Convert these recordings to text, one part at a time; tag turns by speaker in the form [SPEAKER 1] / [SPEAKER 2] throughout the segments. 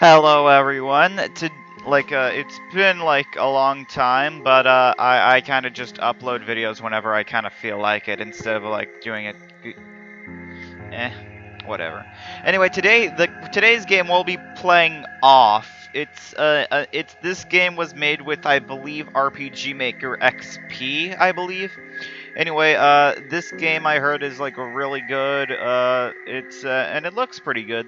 [SPEAKER 1] Hello everyone. It's been like a long time, but I kind of just upload videos whenever I kind of feel like it instead of like doing it. Eh, whatever. Anyway, today's game we'll be playing off. It's this game was made with, I believe, RPG Maker XP, I believe. Anyway, this game I heard is like really good. And it looks pretty good.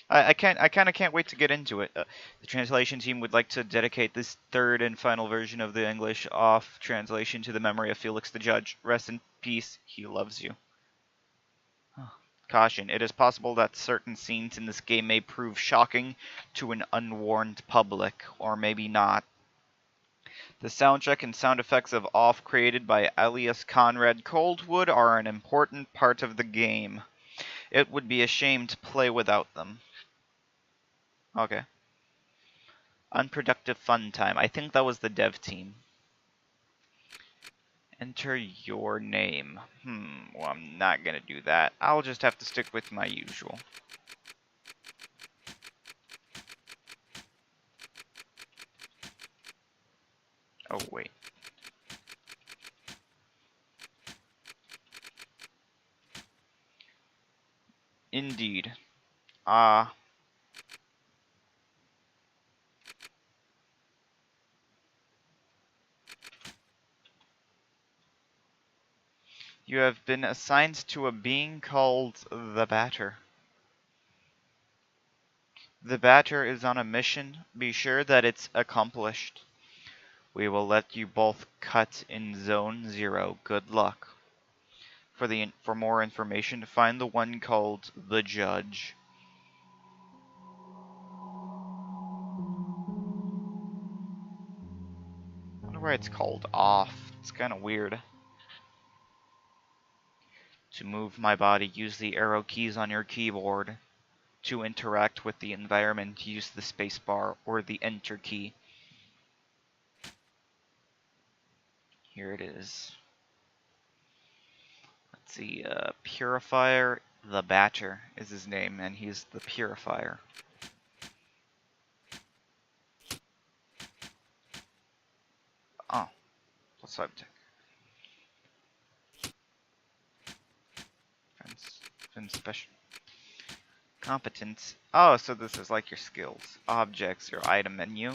[SPEAKER 1] I kind of can't wait to get into it. The translation team would like to dedicate this third and final version of the English off translation to the memory of Felix the Judge. Rest in peace. He loves you. Caution: it is possible that certain scenes in this game may prove shocking to an unwarned public, or maybe not. The soundtrack and sound effects of Off, created by Elias Conrad Coldwood, are an important part of the game. It would be a shame to play without them. Okay. Unproductive fun time. I think that was the dev team. Enter your name. Well, I'm not gonna do that. I'll just have to stick with my usual. Oh, wait. Indeed. You have been assigned to a being called the Batter. The Batter is on a mission. Be sure that it's accomplished. We will let you both cut in Zone 0. Good luck. For more information, find the one called the Judge. I wonder why it's called Off. It's kind of weird. To move my body, use the arrow keys on your keyboard. To interact with the environment, use the spacebar or the enter key. Here it is. Let's see, Purifier the Batter is his name, and he's the Purifier. Oh, plus 5 tech. Defense special. Competence. Oh, so this is like your skills. Objects, your item menu.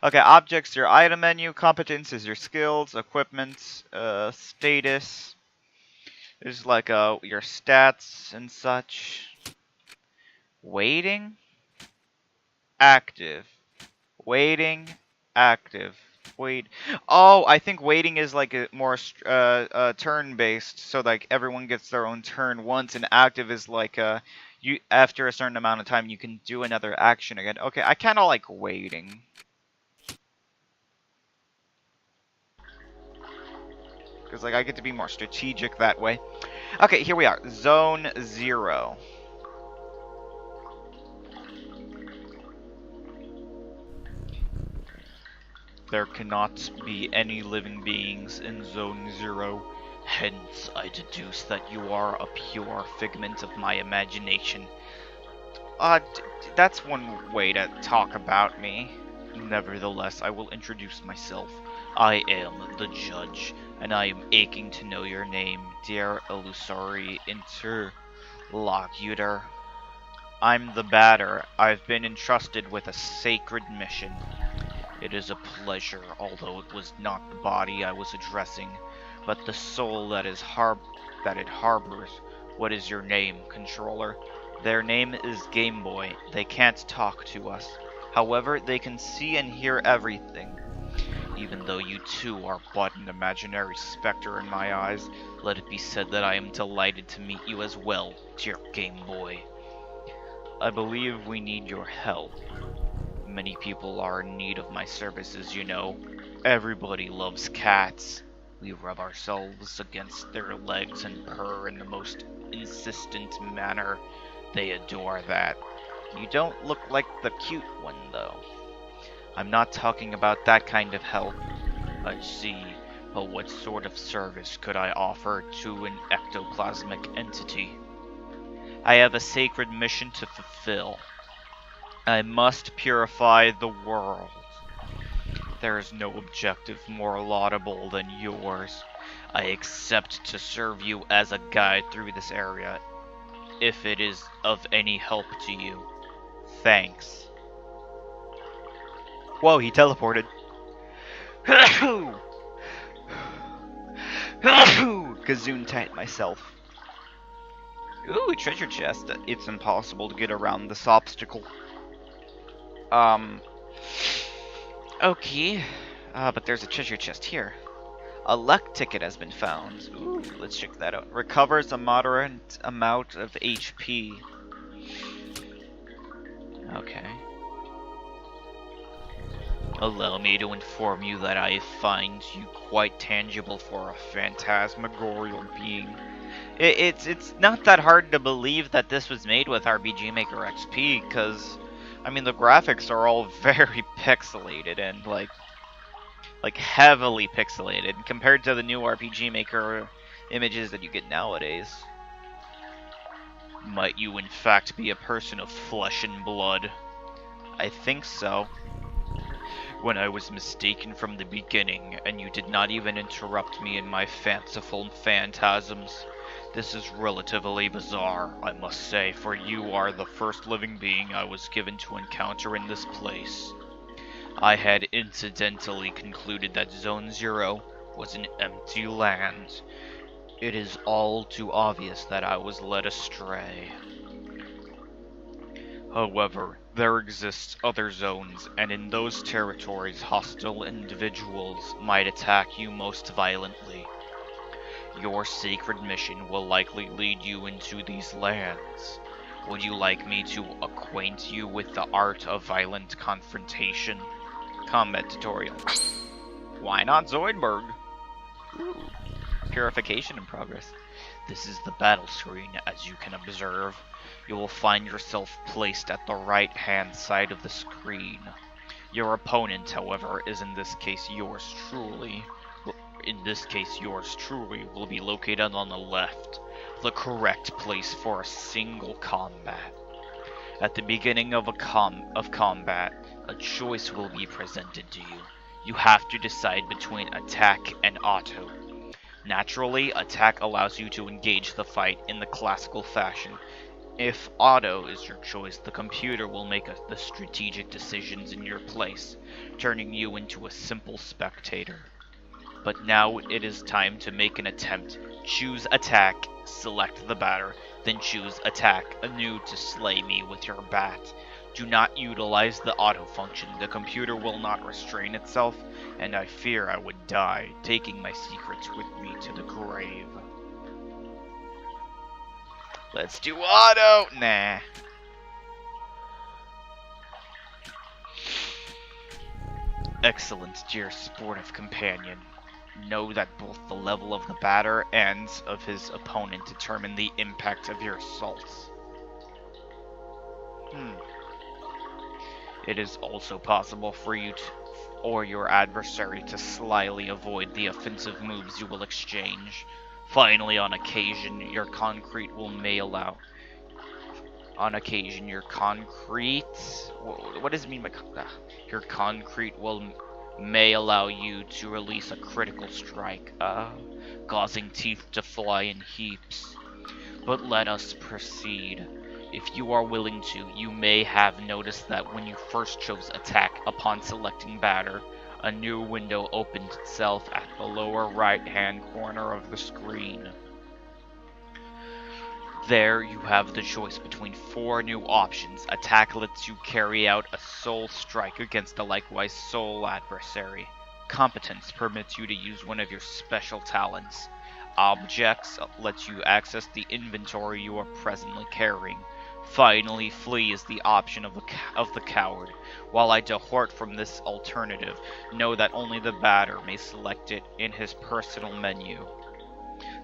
[SPEAKER 1] Okay, objects, your item menu. Competence is your skills. Equipment, status. There's like your stats and such. Waiting. Active. Waiting. Active. Wait. Oh, I think waiting is like a more turn-based, so like everyone gets their own turn once, and active is like you after a certain amount of time you can do another action again. Okay, I kind of like waiting. Because like I get to be more strategic that way. Okay, here we are. Zone 0. There cannot be any living beings in Zone 0. Hence, I deduce that you are a pure figment of my imagination. That's one way to talk about me. Nevertheless, I will introduce myself. I am the Judge, and I am aching to know your name, dear illusory interlocutor. I'm the Batter. I've been entrusted with a sacred mission. It is a pleasure, although it was not the body I was addressing, but the soul that it harbors. What is your name, controller? Their name is Game Boy. They can't talk to us. However, they can see and hear everything. Even though you too are but an imaginary specter in my eyes, let it be said that I am delighted to meet you as well, dear Game Boy. I believe we need your help. Many people are in need of my services, you know. Everybody loves cats. We rub ourselves against their legs and purr in the most insistent manner. They adore that. You don't look like the cute one, though. I'm not talking about that kind of help. I see, but what sort of service could I offer to an ectoplasmic entity? I have a sacred mission to fulfill. I must purify the world. There is no objective more laudable than yours. I accept to serve you as a guide through this area, if it is of any help to you. Thanks. Whoa, he teleported. Gazoon tight myself. Ooh, treasure chest. It's impossible to get around this obstacle. Okay. But there's a treasure chest here. A luck ticket has been found. Ooh, let's check that out. Recovers a moderate amount of HP. Okay. Allow me to inform you that I find you quite tangible for a phantasmagorial being. It's not that hard to believe that this was made with RPG Maker XP, because, I mean, the graphics are all very pixelated and, like heavily pixelated compared to the new RPG Maker images that you get nowadays. Might you in fact be a person of flesh and blood? I think so. When I was mistaken from the beginning, and you did not even interrupt me in my fanciful phantasms. This is relatively bizarre, I must say, for you are the first living being I was given to encounter in this place. I had incidentally concluded that Zone Zero was an empty land. It is all too obvious that I was led astray. However, there exist other zones, and in those territories hostile individuals might attack you most violently. Your sacred mission will likely lead you into these lands. Would you like me to acquaint you with the art of violent confrontation? Combat tutorial. Why not Zoidberg? Ooh. Purification in progress. This is the battle screen, as you can observe. You will find yourself placed at the right-hand side of the screen. Your opponent, however, is in this case yours truly. Will be located on the left, the correct place for a single combat. At the beginning of combat, a choice will be presented to you. You have to decide between attack and auto. Naturally, attack allows you to engage the fight in the classical fashion. If auto is your choice, the computer will make the strategic decisions in your place, turning you into a simple spectator. But now it is time to make an attempt. Choose attack, select the batter, then choose attack anew to slay me with your bat. Do not utilize the auto function. The computer will not restrain itself, and I fear I would die, taking my secrets with me to the grave. Let's do auto! Nah. Excellent, dear sportive companion. Know that both the level of the batter and of his opponent determine the impact of your assaults. It is also possible for you or your adversary to slyly avoid the offensive moves you will exchange. Finally, on occasion, your concrete will may allow... On occasion, your concrete... What does it mean by... Your concrete may allow you to release a critical strike, causing teeth to fly in heaps. But let us proceed. If you are willing to, you may have noticed that when you first chose attack upon selecting batter, a new window opened itself at the lower right-hand corner of the screen. There you have the choice between 4 new options. Attack lets you carry out a soul strike against a likewise soul adversary. Competence permits you to use one of your special talents. Objects lets you access the inventory you are presently carrying. Finally, flee is the option of the coward. While I depart from this alternative, know that only the batter may select it in his personal menu.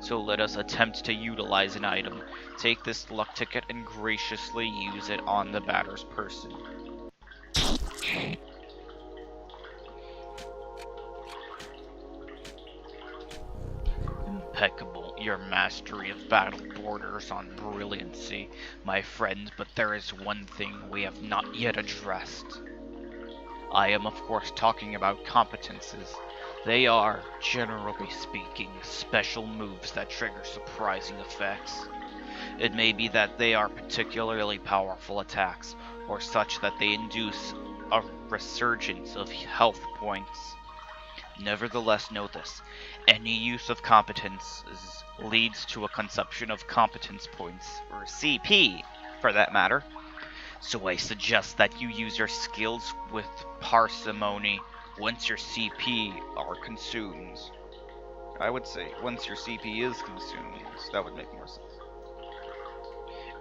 [SPEAKER 1] So let us attempt to utilize an item. Take this luck ticket and graciously use it on the batter's person. Impeccable. Your mastery of battle borders on brilliancy, my friend, but there is one thing we have not yet addressed. I am of course talking about competences. They are, generally speaking, special moves that trigger surprising effects. It may be that they are particularly powerful attacks, or such that they induce a resurgence of health points. Nevertheless, know this. Any use of competences leads to a consumption of competence points, or CP, for that matter. So I suggest that you use your skills with parsimony once your CP are consumed. I would say once your CP is consumed, that would make more sense.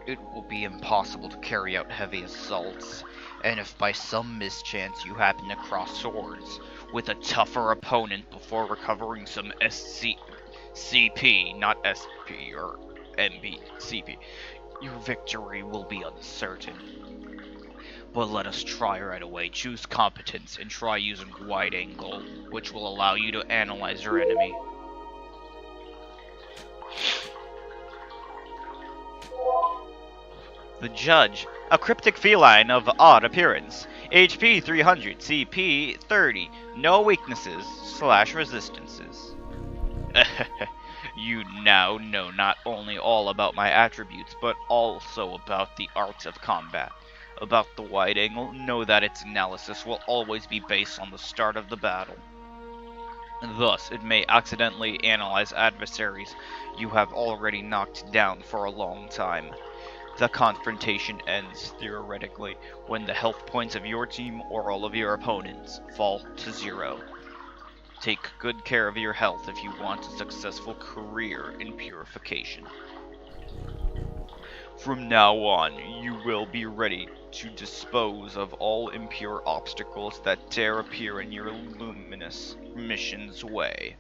[SPEAKER 1] It will be impossible to carry out heavy assaults, and if by some mischance you happen to cross swords with a tougher opponent before recovering some CP, not SP or MB, CP, your victory will be uncertain. But let us try right away. Choose competence and try using wide angle, which will allow you to analyze your enemy. The judge, a cryptic feline of odd appearance. HP 300, CP 30, no weaknesses / resistances. You now know not only all about my attributes, but also about the art of combat. About the wide angle, know that its analysis will always be based on the start of the battle. Thus, it may accidentally analyze adversaries you have already knocked down for a long time. The confrontation ends, theoretically, when the health points of your team or all of your opponents fall to 0. Take good care of your health if you want a successful career in purification. From now on, you will be ready to dispose of all impure obstacles that dare appear in your luminous mission's way.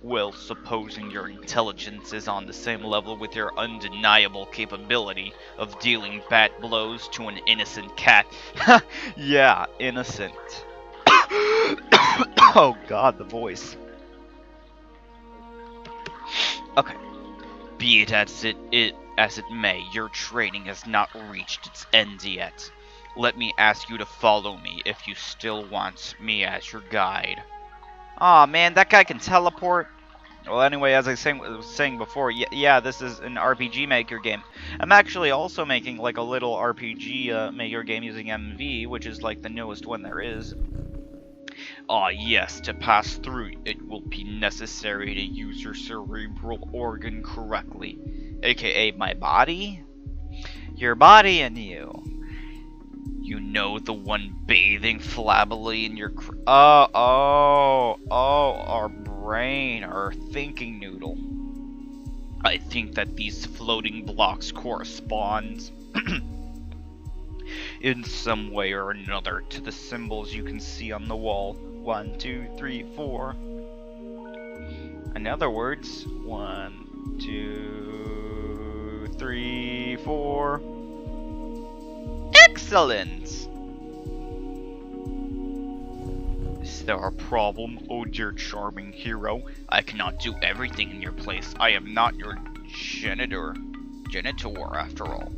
[SPEAKER 1] Well, supposing your intelligence is on the same level with your undeniable capability of dealing bad blows to an innocent cat. Yeah, innocent. Oh god, the voice. Okay. Be it as it may, your training has not reached its end yet. Let me ask you to follow me if you still want me as your guide. Aw, man, that guy can teleport. Well, anyway, as I was saying before, yeah, this is an RPG Maker game. I'm actually also making, like, a little RPG Maker game using MV, which is, like, the newest one there is. Ah, yes, to pass through, it will be necessary to use your cerebral organ correctly, aka my body? Your body and you. You know, the one bathing flabbily in your our brain, our thinking noodle. I think that these floating blocks correspond in some way or another to the symbols you can see on the wall. 1, 2, 3, 4. In other words, 1, 2, 3, 4. Excellent! Is there a problem, oh dear charming hero? I cannot do everything in your place. I am not your genitor, after all.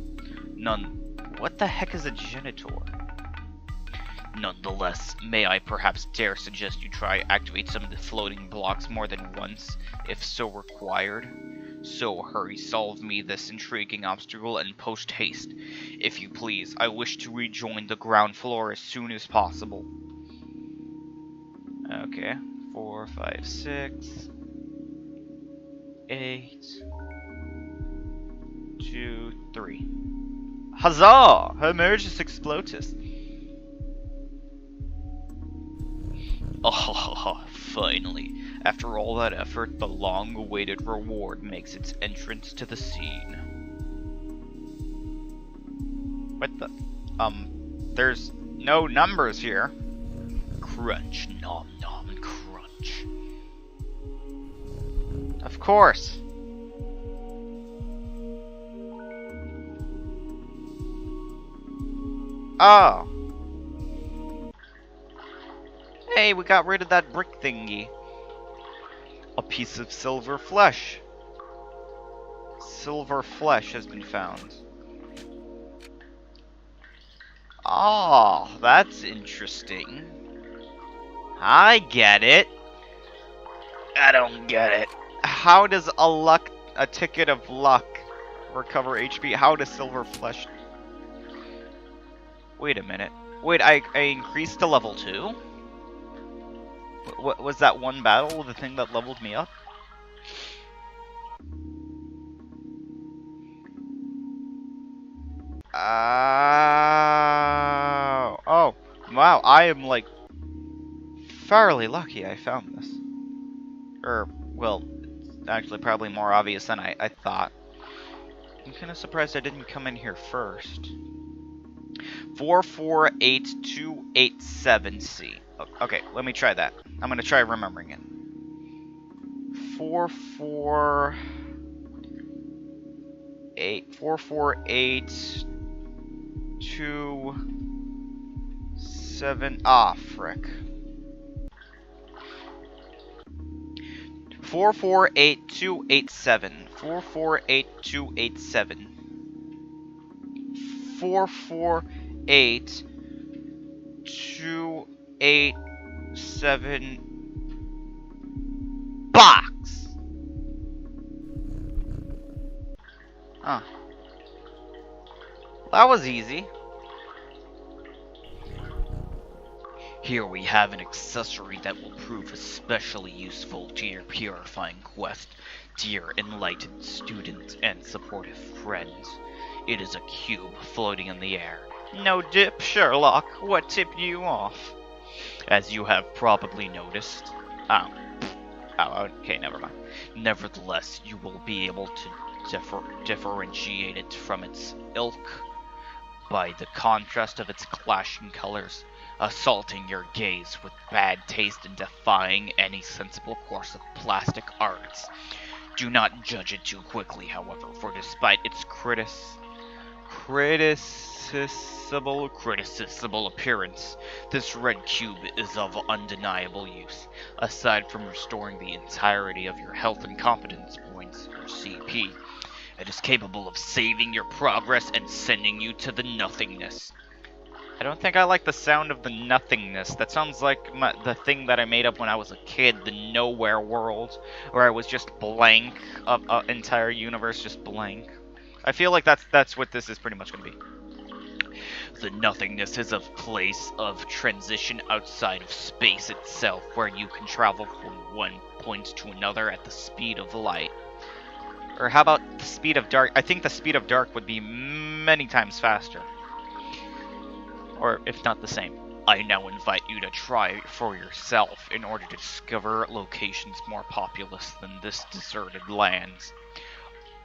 [SPEAKER 1] What the heck is a genitor? Nonetheless, may I perhaps dare suggest you try activate some of the floating blocks more than once, if so required? So hurry, solve me this intriguing obstacle and post haste. If you please, I wish to rejoin the ground floor as soon as possible. Okay, 4, 5, 6, 8, 2, 3. Huzzah! Emergus explotus. Oh, finally. After all that effort, the long-awaited reward makes its entrance to the scene. What the? There's no numbers here. Crunch, nom nom, crunch. Of course. Oh. Hey, we got rid of that brick thingy. A piece of silver flesh. Silver flesh has been found. Oh, that's interesting. I get it. I don't get it. How does a ticket of luck recover HP? How does silver flesh... Wait a minute. Wait, I increased to level 2? What was that one battle, the thing that leveled me up? Oh, wow, I am, like, fairly lucky I found this. Or, well, it's actually probably more obvious than I thought. I'm kind of surprised I didn't come in here first. 448287C. Okay, let me try that. I'm gonna try remembering it. 448227. Ah, frick. 448287. 448287. 448287 box. Huh. That was easy. Here we have an accessory that will prove especially useful to your purifying quest, dear enlightened students and supportive friends. It is a cube floating in the air. No dip, Sherlock. What tipped you off? As you have probably noticed. Oh, okay, never mind. Nevertheless, you will be able to differentiate it from its ilk by the contrast of its clashing colors, assaulting your gaze with bad taste and defying any sensible course of plastic arts. Do not judge it too quickly, however, for despite its criticisable appearance, this red cube is of undeniable use. Aside from restoring the entirety of your health and competence points, or CP, it is capable of saving your progress and sending you to the nothingness. I don't think I like the sound of the nothingness. That sounds like the thing that I made up when I was a kid, the nowhere world, where I was just blank, entire universe just blank. I feel like that's what this is pretty much going to be. The nothingness is a place of transition outside of space itself, where you can travel from one point to another at the speed of light. Or how about the speed of dark? I think the speed of dark would be many times faster. Or if not the same. I now invite you to try for yourself in order to discover locations more populous than this deserted lands.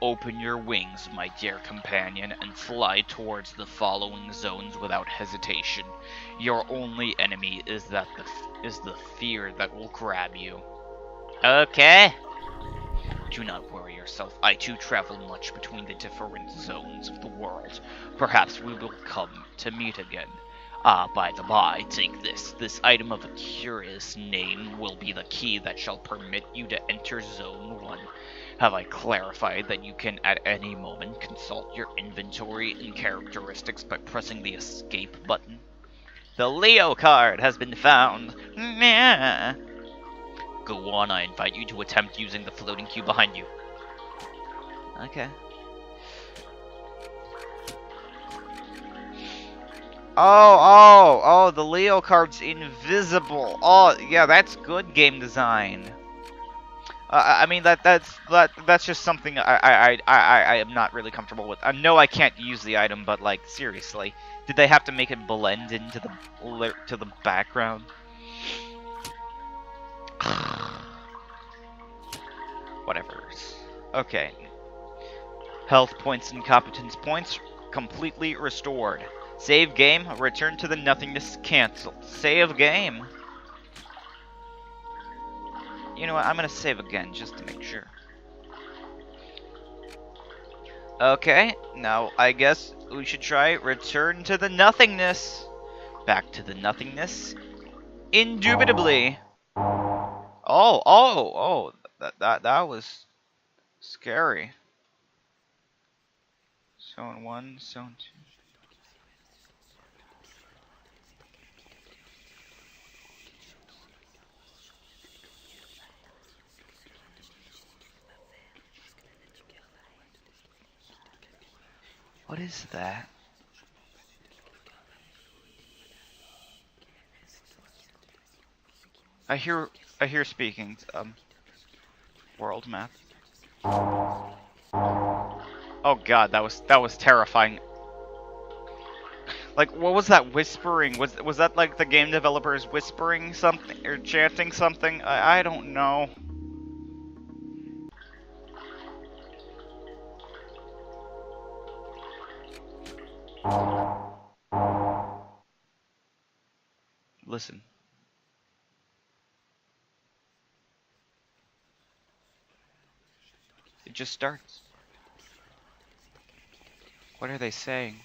[SPEAKER 1] Open your wings, my dear companion, and fly towards the following zones without hesitation. Your only enemy is the fear that will grab you. Okay. Do not worry yourself. I too travel much between the different zones of the world. Perhaps we will come to meet again. Ah, by the by, take this. This item of a curious name will be the key that shall permit you to enter Zone 1. Have I clarified that you can at any moment consult your inventory and characteristics by pressing the escape button? The Leo card has been found. Nah. Go on, I invite you to attempt using the floating cube behind you. Okay. Oh, the Leo card's invisible. Oh, yeah, that's good game design. I mean that's just something I am not really comfortable with. I know I can't use the item, but like seriously, did they have to make it blend into the background? Whatever. Okay. Health points and competence points completely restored. Save game. Return to the nothingness. Cancel. Save game. You know what, I'm gonna save again, just to make sure. Okay, now I guess we should try return to the nothingness. Back to the nothingness. Indubitably. Oh, that was scary. Zone 1, Zone 2. What is that? I hear speaking. World map. Oh god, that was terrifying. Like, what was that whispering? Was that like the game developers whispering something or chanting something? I don't know. Listen. It just starts. What are they saying?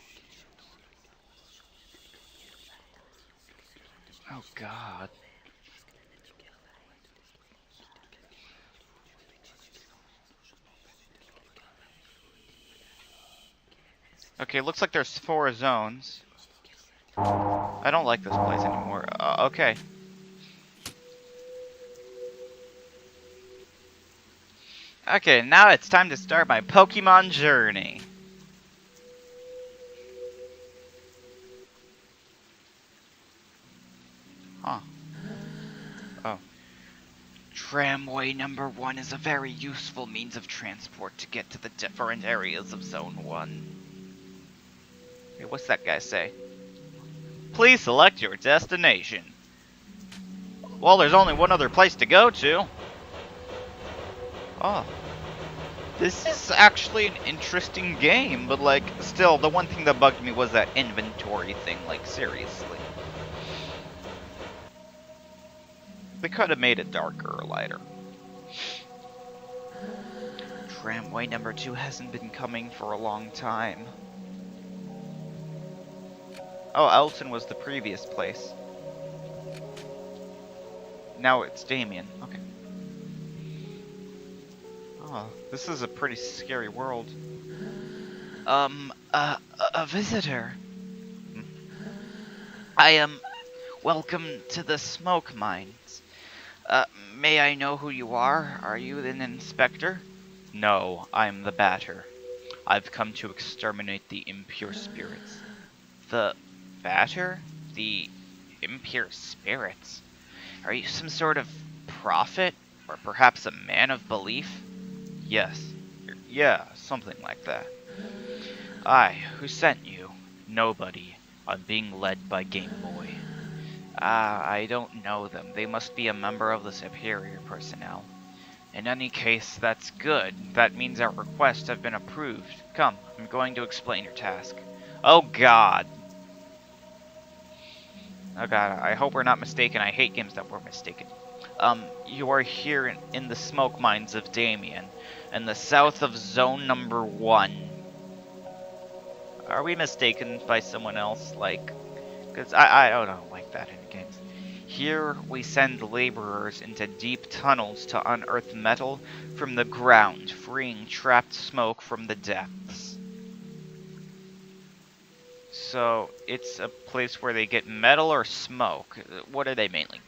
[SPEAKER 1] Oh god. Okay, looks like there's 4 zones. I don't like this place anymore. Okay. Okay, now it's time to start my Pokemon journey. Huh. Oh. Tramway number 1 is a very useful means of transport to get to the different areas of Zone 1. Hey, what's that guy say? Please select your destination. Well, there's only one other place to go to. Oh. This is actually an interesting game, but like, still, the one thing that bugged me was that inventory thing, like, seriously. They could have made it darker or lighter. Tramway number 2 hasn't been coming for a long time. Oh, Elton was the previous place. Now it's Damien. Okay. Oh, this is a pretty scary world. A visitor. I am... Welcome to the smoke mines. May I know who you are? Are you an inspector? No, I'm the Batter. I've come to exterminate the impure spirits. The Batter? The impure spirits? Are you some sort of prophet? Or perhaps a man of belief? Yes. Yeah, something like that. Aye, who sent you? Nobody. I'm being led by Game Boy. Ah, I don't know them. They must be a member of the superior personnel. In any case, that's good. That means our requests have been approved. Come, I'm going to explain your task. Oh god. Oh god, I hope we're not mistaken. I hate games that were mistaken. You are here in the smoke mines of Damien, in the south of zone number 1. Are we mistaken by someone else? Like, because I don't like that in games. Here we send laborers into deep tunnels to unearth metal from the ground, freeing trapped smoke from the depths. So, it's a place where they get metal or smoke. What are they mainly?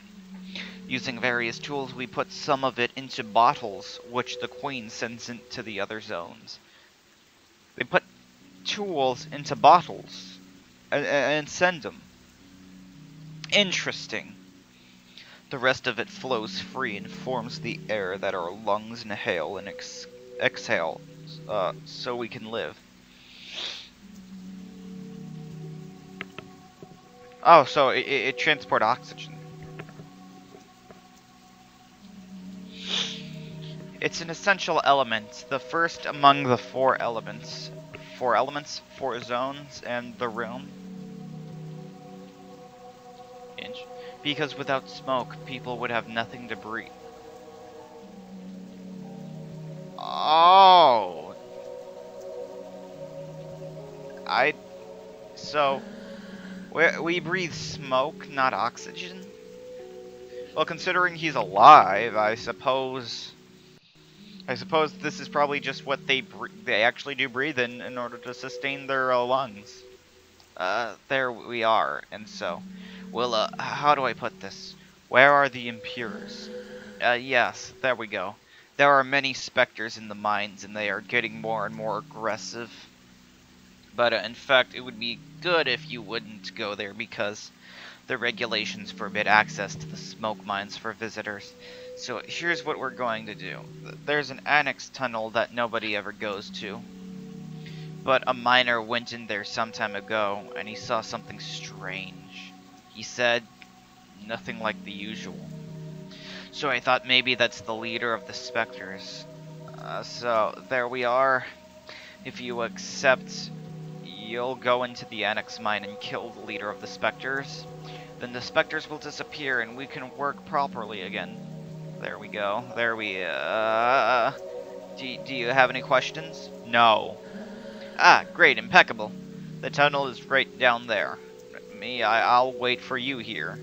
[SPEAKER 1] Using various tools, we put some of it into bottles, which the Queen sends into the other zones. They put tools into bottles and send them. Interesting. The rest of it flows free and forms the air that our lungs inhale and exhale, so we can live. Oh, so it transports oxygen. It's an essential element, the first among the 4 elements. 4 elements, 4 zones, and the realm. Because without smoke, people would have nothing to breathe. Oh. So, we breathe smoke, not oxygen? Well, considering he's alive, I suppose I suppose this is probably just what they actually do breathe in order to sustain their lungs. There we are, and so, well, how do I put this? Where are the impures? Yes, there we go. There are many specters in the mines, and they are getting more and more aggressive. But in fact, it would be good if you wouldn't go there because the regulations forbid access to the smoke mines for visitors. So here's what we're going to do. There's an annex tunnel that nobody ever goes to. But a miner went in there some time ago, and he saw something strange. He said, nothing like the usual. So I thought maybe that's the leader of the specters. So there we are. If you accept, you'll go into the annex mine and kill the leader of the specters. Then the specters will disappear and we can work properly again. There we go. There we, do you have any questions? No. Ah, great, impeccable. The tunnel is right down there. I'll wait for you here.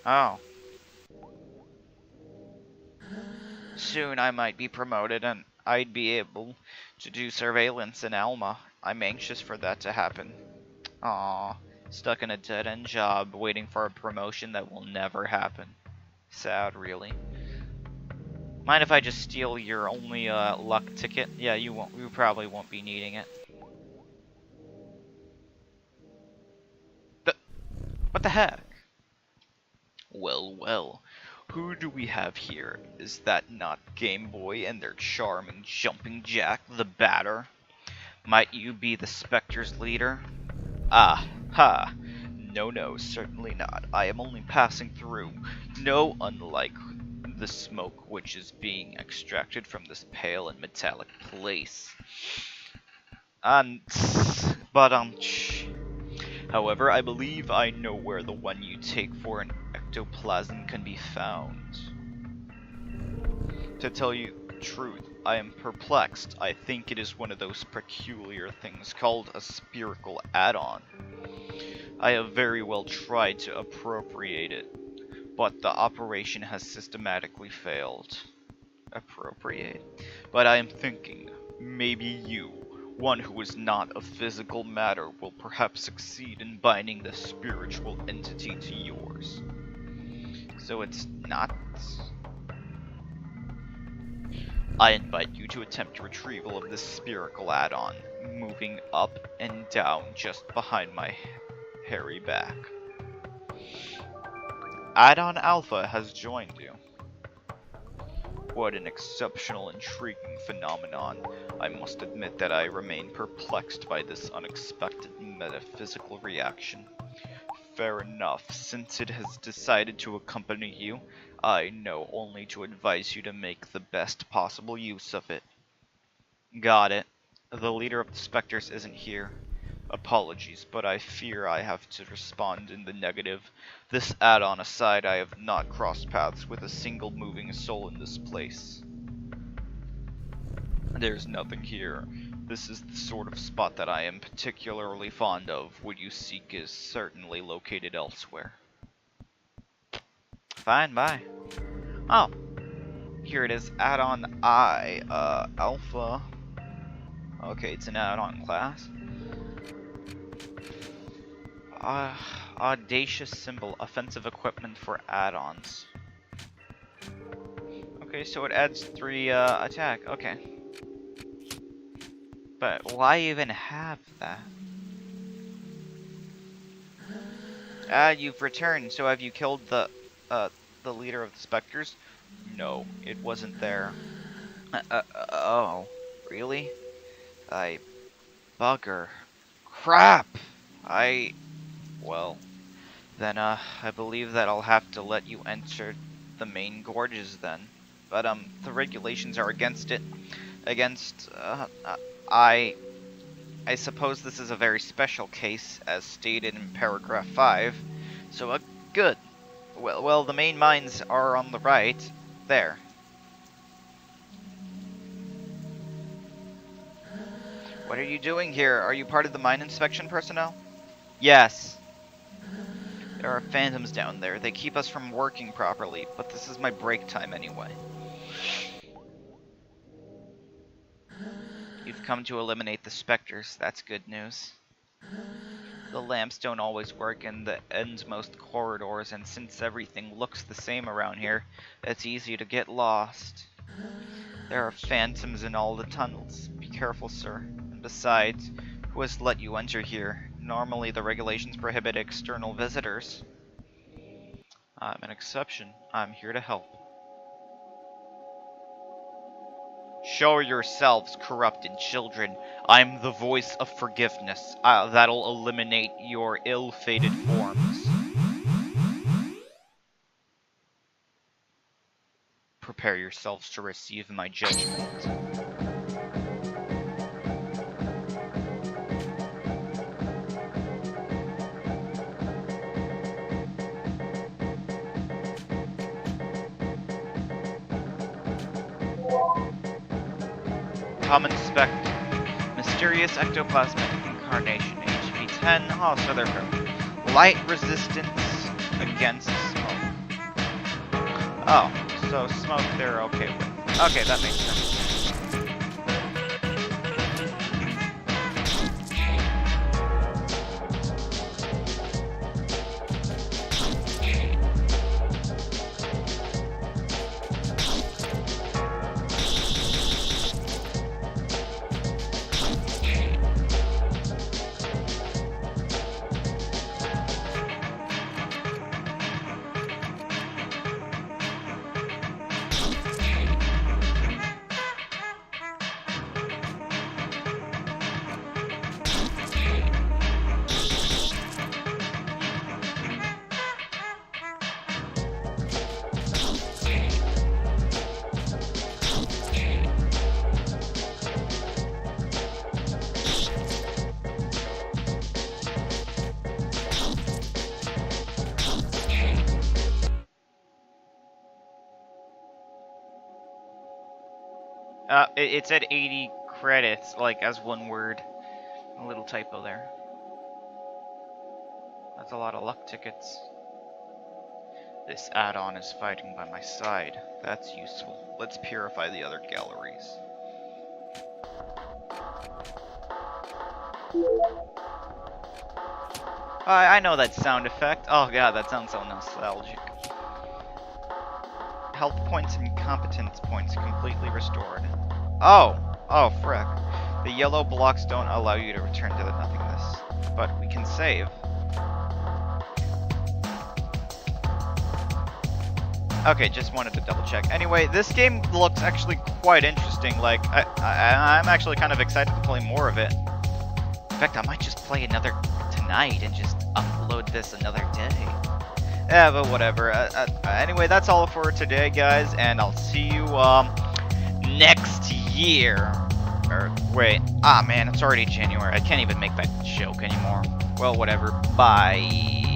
[SPEAKER 1] Oh. Soon I might be promoted and I'd be able to do surveillance in Alma. I'm anxious for that to happen. Aw, stuck in a dead-end job waiting for a promotion that will never happen. Sad, really. Mind if I just steal your only luck ticket? Yeah, you probably won't be needing it. What the heck? Well, well. Who do we have here? Is that not Game Boy and their charming Jumping Jack, the Batter? Might you be the Spectre's leader? Ah, ha. No, no, certainly not. I am only passing through. No, unlike the smoke which is being extracted from this pale and metallic place. But however, I believe I know where the one you take for an ectoplasm can be found. To tell you the truth, I am perplexed. I think it is one of those peculiar things called a spherical add-on. I have very well tried to appropriate it, but the operation has systematically failed. Appropriate? But I am thinking, maybe you, one who is not of physical matter, will perhaps succeed in binding the spiritual entity to yours. So it's not... I invite you to attempt retrieval of this spherical add-on, moving up and down just behind my hairy back. Add-on Alpha has joined you. What an exceptional, intriguing phenomenon. I must admit that I remain perplexed by this unexpected metaphysical reaction. Fair enough, since it has decided to accompany you, I know only to advise you to make the best possible use of it. Got it. The leader of the Spectres isn't here. Apologies, but I fear I have to respond in the negative. This add-on aside, I have not crossed paths with a single moving soul in this place. There's nothing here. This is the sort of spot that I am particularly fond of. What you seek is certainly located elsewhere. Fine, bye. Oh, here it is, add-on Alpha. Okay, it's an add-on class. Audacious symbol, offensive equipment for add-ons. Okay, so it adds 3 attack, okay. But why even have that? You've returned, so have you killed the leader of the Spectres? No, it wasn't there. Oh, really? Bugger. Crap! Well, then, I believe that I'll have to let you enter the main gorges then. But, the regulations are against it. I suppose this is a very special case, as stated in paragraph 5. So, good. Well, the main mines are on the right. There. What are you doing here? Are you part of the mine inspection personnel? Yes. There are phantoms down there. They keep us from working properly, but this is my break time anyway. You've come to eliminate the specters. That's good news. The lamps don't always work in the endmost corridors, and since everything looks the same around here, it's easy to get lost. There are phantoms in all the tunnels. Be careful, sir. And besides, who has let you enter here? Normally, the regulations prohibit external visitors. I'm an exception. I'm here to help. Show yourselves, corrupted children. I'm the voice of forgiveness. That'll eliminate your ill-fated forms. Prepare yourselves to receive my judgment. Common spectral. Mysterious ectoplasmic incarnation. HP 10. Oh, so they're good. Light resistance against smoke. Oh, so smoke they're okay with. Okay, that makes sense. It said 80 credits, like, as one word. A little typo there. That's a lot of luck tickets. This add-on is fighting by my side. That's useful. Let's purify the other galleries. I know that sound effect. Oh god, that sounds so nostalgic. Health points and competence points completely restored. Oh, frick. The yellow blocks don't allow you to return to the nothingness, but we can save. Okay, just wanted to double check. Anyway, this game looks actually quite interesting. Like, I'm actually kind of excited to play more of it. In fact, I might just play another tonight and just upload this another day. Yeah, but whatever. Anyway, that's all for today, guys, and I'll see you, next year. Or, wait. Ah, man, it's already January. I can't even make that joke anymore. Well, whatever. Bye.